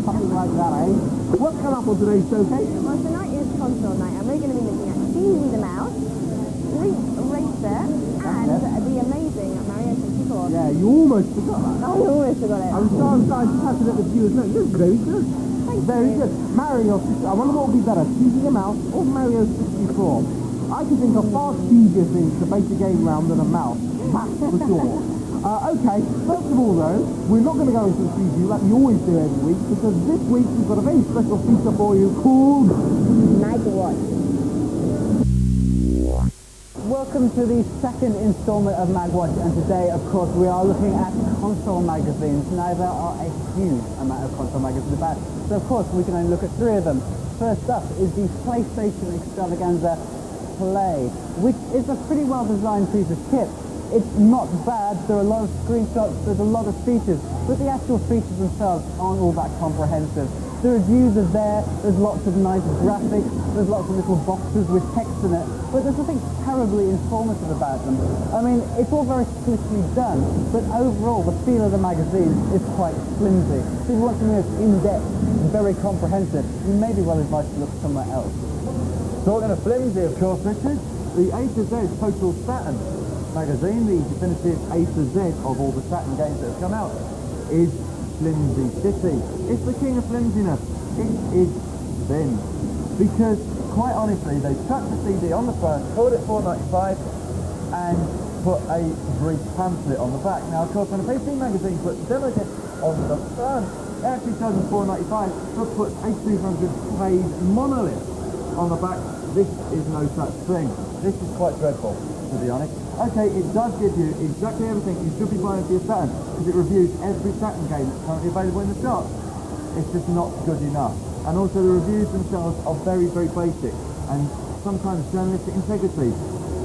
something like that, eh? What's come up on today's showcase? Well, tonight is console night, and we're going to be looking at Steezy the Mouse, Street Racer, and the amazing Mario 64. Yeah, you almost forgot that. Oh, you almost forgot it. I'm so excited to let the viewers know. You're very good. Very good. Mario 64. I wonder what would be better, Steezy the Mouse or Mario 64? I can think of far easier things to make a game round than a mouse. That's for sure. Okay, first of all though, we're not going to go into the preview like we always do every week, because this week we've got a very special feature for you called Mag Watch. Welcome to the second instalment of MagWatch, and today, of course, we are looking at console magazines. Now, there are a huge amount of console magazines about, so of course we can only look at 3 of them. First up is the PlayStation Extravaganza Play, which is a pretty well designed piece of kit. It's not bad, there are a lot of screenshots, there's a lot of features, but the actual features themselves aren't all that comprehensive. The reviews are there's lots of nice graphics, there's lots of little boxes with text in it, but there's nothing terribly informative about them. I mean, it's all very slickly done, but overall the feel of the magazine is quite flimsy. So if you want something that's in-depth, very comprehensive, you may be well advised to look somewhere else. Talking of flimsy, of course, Richard, the A to Z Total Saturn magazine, the definitive A to Z of all the Saturn games that have come out, is Flimsy City. It's the king of flimsiness. It is thin. Because, quite honestly, they stuck the CD on the front, called it $4.95, and put a brief pamphlet on the back. Now, of course, when a PC magazine puts demo disc on the front, it actually tells them $4.95, but puts a 200-page monolith on the back. This is no such thing. This is quite dreadful, to be honest. Okay, it does give you exactly everything you should be buying for your Saturn, because it reviews every Saturn game that's currently available in the shop. It's just not good enough. And also the reviews themselves are very, very basic, and sometimes journalistic integrity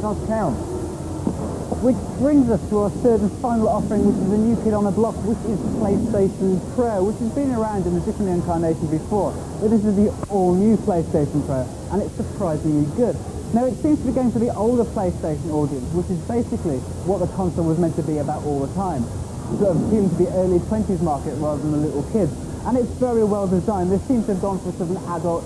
does count. Which brings us to our third and final offering, which is a new kid on the block, which is PlayStation Pro, which has been around in a different incarnation before, but this is the all-new PlayStation Pro, and it's surprisingly good. Now, it seems to be going for the older PlayStation audience, which is basically what the console was meant to be about all the time. Sort of appealing to the early 20s market rather than the little kids. And it's very well designed. They seem to have gone for sort of an adult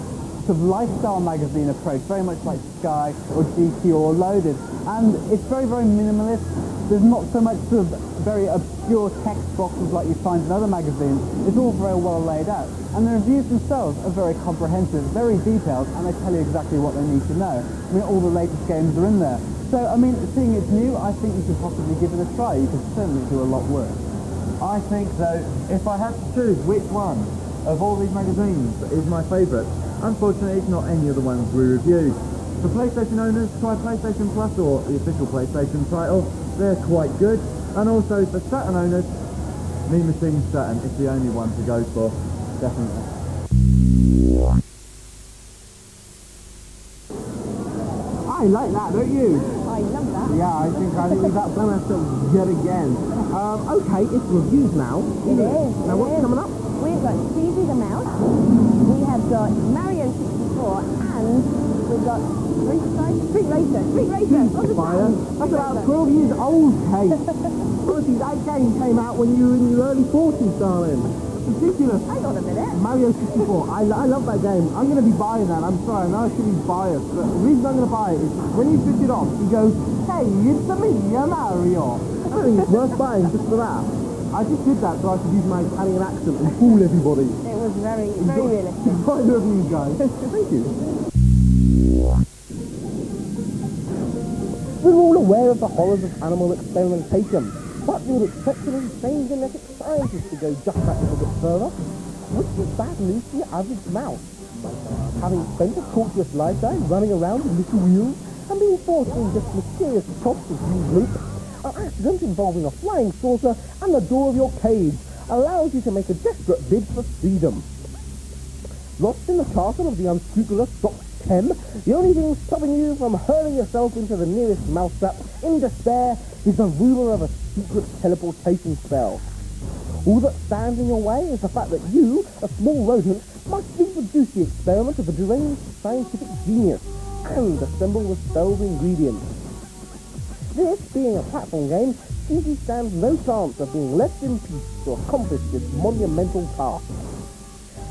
sort of lifestyle magazine approach, very much like Sky or GQ or Loaded. And it's very, very minimalist. There's not so much sort of very obscure text boxes like you find in other magazines. It's all very well laid out. And the reviews themselves are very comprehensive, very detailed, and they tell you exactly what they need to know. I mean, all the latest games are in there. So, I mean, seeing it's new, I think you could possibly give it a try. You could certainly do a lot worse. I think so. If I had to choose which one of all these magazines is my favourite, unfortunately it's not any of the ones we reviewed. For PlayStation owners, try PlayStation Plus or the official PlayStation title. They're quite good. And also for Saturn owners, Mean Machine Saturn is the only one to go for. Definitely. I like that, don't you? I love that. Yeah, I think we've got done ourselves yet again. Okay, it's reviews now. It is. Now what's coming up? We've got Steezy the Mouse, we have got Mario 64, and we've got Street Racer. Fire. That's about 12 years old, Kate. Honestly, that game came out when you were in your early 40s, darling. Ridiculous. Hang on a minute. Mario 64. I love that game. I'm going to be buying that. I'm sorry, I know I should be biased, but the reason I'm going to buy it is when you switch it off, he goes, hey, it's me, Mario. I don't think it's worth buying just for that. I just did that so I could use my Italian accent and fool everybody. It was very, very realistic. Enjoy the review, guys. Thank you. We're all aware of the horrors of animal experimentation, but you would expect an insane genetic scientist to go just that little bit further, which is bad news for your average mouse. Having spent a tortuous lifetime running around in little wheels and being forced in this mysterious chops of huge loop, an accident involving a flying saucer and the door of your cage allows you to make a desperate bid for freedom. Lost in the castle of the unscrupulous Dr. Tem, the only thing stopping you from hurling yourself into the nearest mousetrap in despair is the rumour of a secret teleportation spell. All that stands in your way is the fact that you, a small rodent, must reproduce the experiment of a deranged scientific genius and assemble the spell's ingredients. This, being a platform game, Steezy stands no chance of being left in peace to accomplish this monumental task.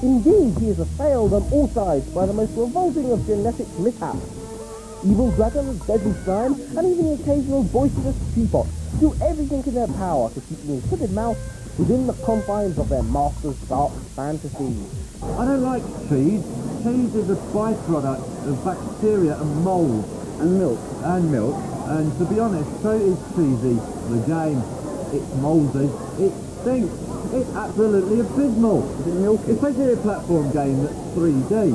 Indeed, he is assailed on all sides by the most revolting of genetic mishaps. Evil dragons, deadly slime, and even the occasional boisterous teapot do everything in their power to keep the insipid mouse within the confines of their master's dark fantasies. I don't like cheese. Cheese is a byproduct of bacteria and mould. And milk. And to be honest, so is cheesy. The game. It's mouldy. It stinks. It's absolutely abysmal. Is it milky? Especially a platform game that's 3D.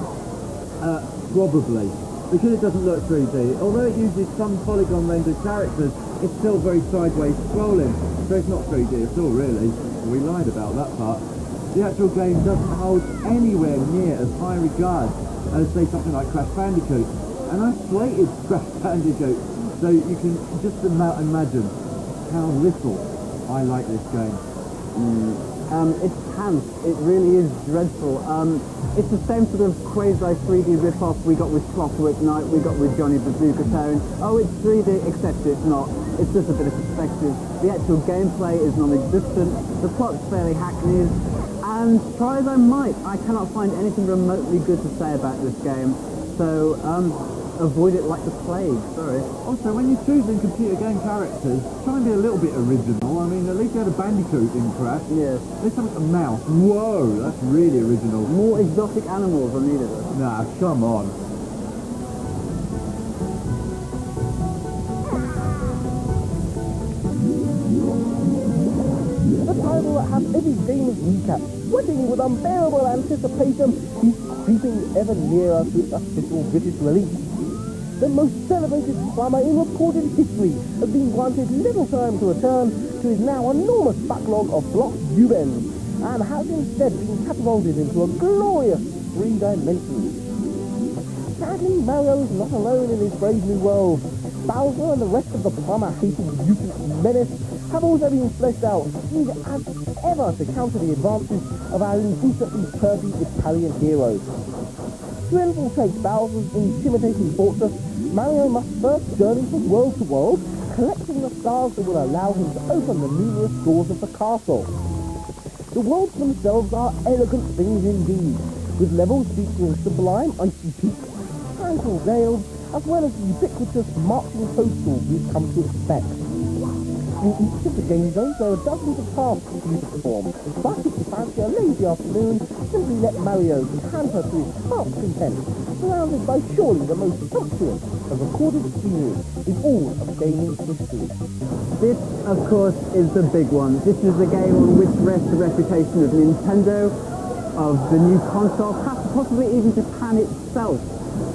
Probably. Because it doesn't look 3D. Although it uses some polygon rendered characters, it's still very sideways scrolling. So it's not 3D at all, really. We lied about that part. The actual game doesn't hold anywhere near as high regard as, say, something like Crash Bandicoot. And I slated Crash Bandicoot, so you can just imagine how little I like this game. It's pants. It really is dreadful. It's the same sort of quasi 3D rip-off we got with Clockwork Knight, we got with Johnny Bazooka Tone. Oh, it's 3D, except it's not. It's just a bit of perspective. The actual gameplay is non-existent. The plot's fairly hackneyed. And try as I might, I cannot find anything remotely good to say about this game. So, avoid it like the plague, sorry. Also, when you're choosing computer game characters, try and be a little bit original. I mean, at least you had a Bandicoot in Crash. Yes. There's something, a mouse. Whoa, that's really original. More exotic animals are needed. Nah, come on. The title that has every gamer's kneecap sweating with unbearable anticipation is creeping ever nearer to its official British release. The most celebrated plumber in recorded history has been granted little time to return to his now enormous backlog of blocked U-bends and has instead been catapulted into a glorious 3 dimensions. Sadly, Mario is not alone in his brave new world. Bowser and the rest of the plumber-hating mutant menace have also been fleshed out, eager as ever to counter the advances of our indecently pervy Italian heroes. To infiltrate Bowser's intimidating fortress, Mario must first journey from world to world, collecting the stars that will allow him to open the numerous doors of the castle. The worlds themselves are elegant things indeed, with levels featuring sublime icy peaks, tranquil dales, as well as the ubiquitous marching toadstools we've come to expect. In each of the game zones there are dozens of tasks for you to perform, but if you fancy a lazy afternoon, simply let Mario canter to his heart's content, surrounded by surely the most sumptuous of recorded scenery in all of gaming history. This, of course, is the big one. This is the game on which rests the reputation of Nintendo, of the new console, perhaps possibly even Japan itself.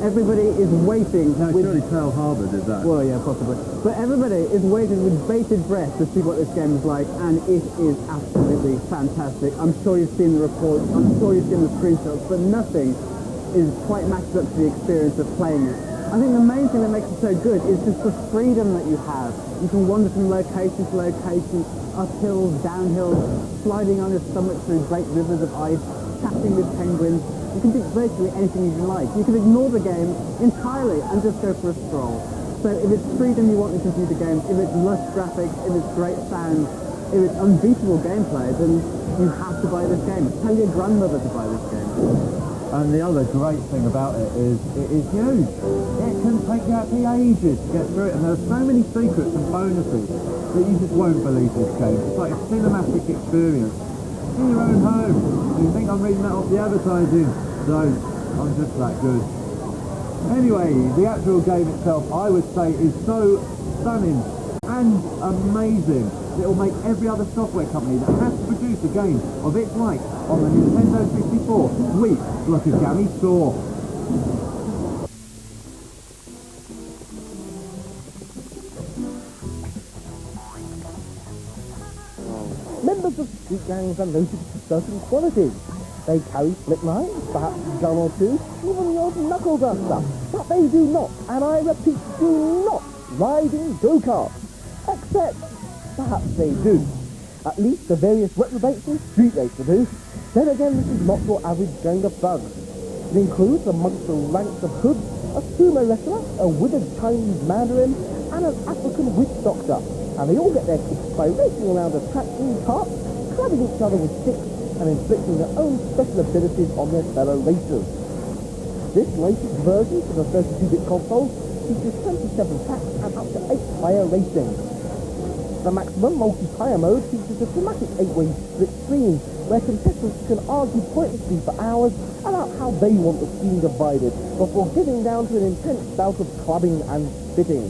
Everybody is waiting. No, with... surely Pearl Harbor did that. Well, yeah, possibly. But everybody is waiting with bated breath to see what this game is like, and it is absolutely fantastic. I'm sure you've seen the reports, I'm sure you've seen the screenshots, but nothing is quite matched up to the experience of playing it. I think the main thing that makes it so good is just the freedom that you have. You can wander from location to location, up hills, down hills, sliding on your stomach through great rivers of ice, chatting with penguins. You can do virtually anything you like. You can ignore the game entirely and just go for a stroll. So if it's freedom you want in computer games, if it's lush graphics, if it's great sound, if it's unbeatable gameplay, then you have to buy this game. Tell your grandmother to buy this game. And the other great thing about it is huge. It can take you actually ages to get through it, and there are so many secrets and bonuses that you just won't believe this game. It's like a cinematic experience in your own home. And you think I'm reading that off the advertising? Don't. I'm just that good. Anyway, the actual game itself, I would say, is so stunning and amazing. It'll make every other software company that has to produce a game of its like on the Nintendo 64 weep like a gammy saw. Members of street gangs are noted for certain qualities. They carry flick knives, perhaps a gun or two, even the odd knuckle duster. But they do not, and I repeat, do not ride in go-karts. Except, perhaps they do. At least the various reprobates in Street Racer do. Then again, this is not your average gang of thugs. It includes amongst the ranks of hoods a sumo wrestler, a withered Chinese mandarin, and an African witch doctor. And they all get their kicks by racing around a track in carts, clubbing each other with sticks, and inflicting their own special abilities on their fellow racers. This latest version for the 32-bit console features 27 tracks and up to 8-player racing. The maximum multiplayer mode features a thematic 8-way split screen where contestants can argue pointlessly for hours about how they want the screen divided before getting down to an intense bout of clubbing and spitting.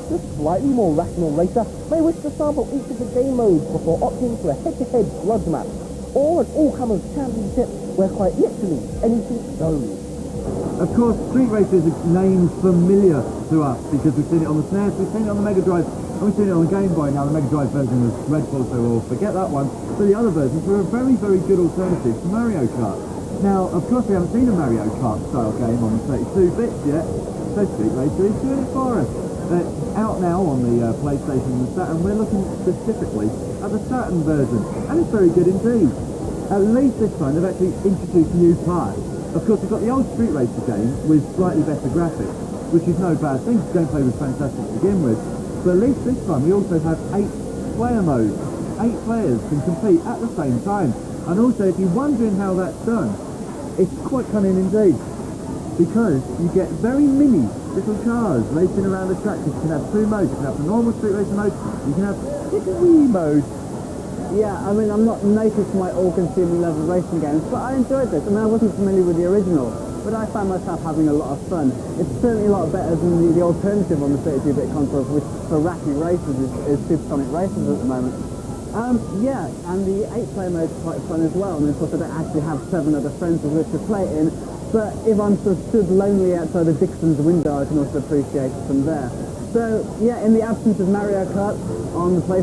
The slightly more rational racer may wish to sample each of the game modes before opting for a head-to-head grudge match or an all-comers championship where quite literally anything goes. Of course, Street Racer is a name familiar to us because we've seen it on the SNES, we've seen it on the Mega Drive, and we've seen it on the Game Boy. Now the Mega Drive version was dreadful, so we'll forget that one. So the other versions were a very, very good alternative to Mario Kart. Now, of course, we haven't seen a Mario Kart style game on the 32 bits yet, so Street Racer is doing it for us. Out now on the PlayStation and the Saturn, we're looking specifically at the Saturn version, and it's very good indeed. At least this time they've actually introduced new parts. Of course, we've got the old Street Racer game with slightly better graphics, which is no bad thing. Gameplay was fantastic to begin with. But at least this time we also have 8-player modes. 8 players can compete at the same time. And also, if you're wondering how that's done, it's quite cunning indeed. Because you get very mini little cars racing around the track. You can have 2 modes. You can have the normal Street Racer mode. You can have the Wii mode. Yeah, I mean, I'm not native to my all-consuming love of racing games, but I enjoyed this. I mean, I wasn't familiar with the original, but I found myself having a lot of fun. It's certainly a lot better than the alternative on the 32-bit consoles, which for wacky races is Supersonic Races at the moment. Yeah, and the 8-player mode is quite fun as well. And of course, I don't actually have 7 other friends with which to play it in, but if I'm sort of stood lonely outside of Dixon's window, I can also appreciate it from there. So, yeah, in the absence of Mario Kart on the PlayStation,